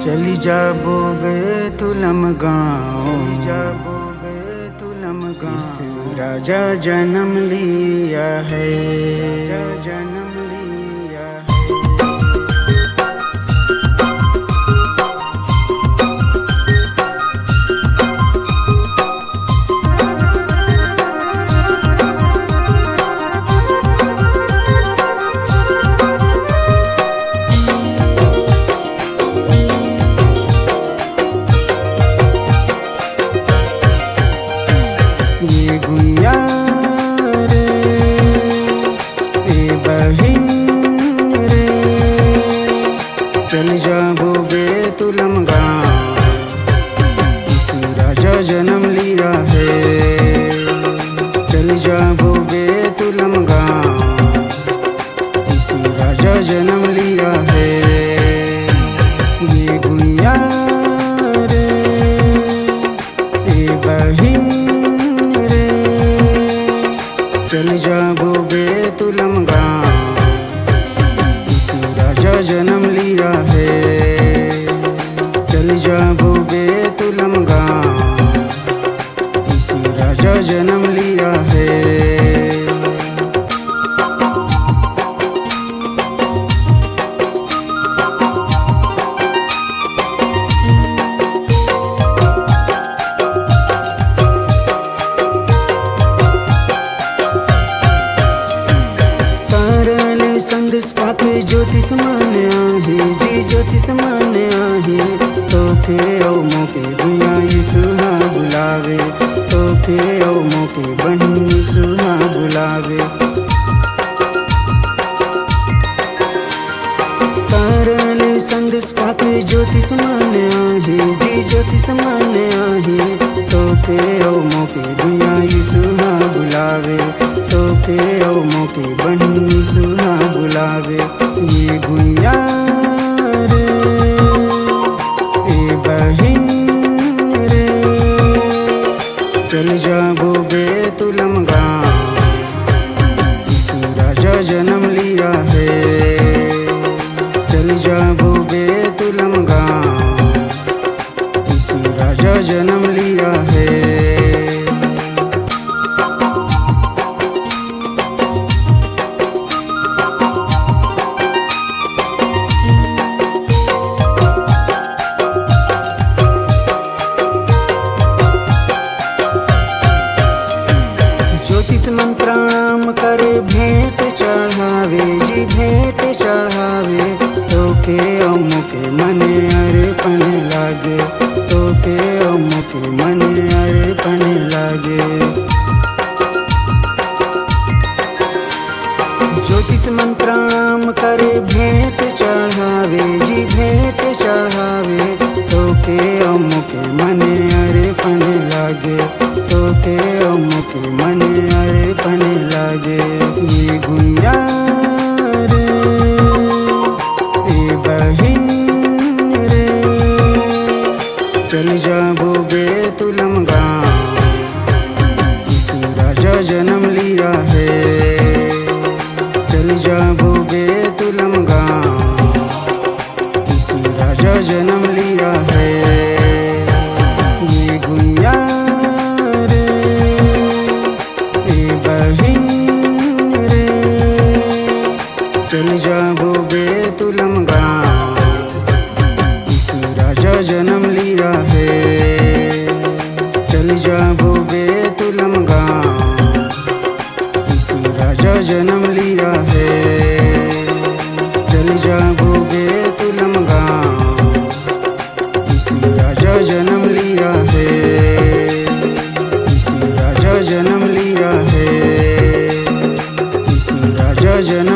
चली जाबो बेतुलम गाँव, जाबो बेतुलम गाँव। राजा जन्म लिया है, राजा जन्म लिया ये गुइया रे, ए बहिन रे, चल जाबो बेतुलम गाँव। इसी राजा जन्म लिया है, चल जाबो बेतुलम गाँव। इसी राजा जन्म लिया है। ये गुइया रे, ए बहिन चल जाबो बेतुलम गाँव। इसी राजा जन्म लिया है, चल जाबो बेतुलम गाँव। इसी राजा जन्म लिया है। संदेश पाके ज्योतिष माने आहे जी, ज्योतिष माने आहे। तोखे औ मोके भैया यीशुहा बुलावे, तोखे औ मोके बहन यीशुहा बुलावे। तारले संदेश पाके ज्योतिष माने आहे जी, ज्योतिष माने आहे। तोखे औ मोके भैया यीशुहा बुलावे, तोखे औ मोके बहन यीशुहा बुलावे। ये गुइया रे, ए बहिन रे, चल जाबो बेतुलम गाँव। इसी राजा जन्म लिया है, चल जाबो बेतुलम गाँव। इसी राजा जन्म लिया है। ज्योतिष मन प्रणाम करे भेंट चढ़ावे जी, भेंट चढ़ावे। तोके औ मोके मने अर्पण लागे, तोके औ मोके मने अर्पण लागे। ज्योतिष मन प्रणाम करे भेंट चढ़ावे जी, भेंट चढ़ावे। तोके औ मोके मने अर्पण लागे, तोके औ मोके मने अर्पण लागे। ये गुइया रे, ए बहिन रे, चल जाबो बेतुलम गाँव। इसी राजा जन्म लिया है, चल जाबो बेतुलम गाँव। इसी राजा जन्म लिया है। ये गुइया रे, ए बहिन रे, चल जाबो बेतुलम गाँव। इसी राजा जन्म लिया है, चल जाबो बेतुलम गाँव। इसी राजा जन्म लिया है, चल जाबो बेतुलम गाँव। इसी राजा जन्म लिया है, इसी राजा जन्म लिया है। इसी राजा जन्म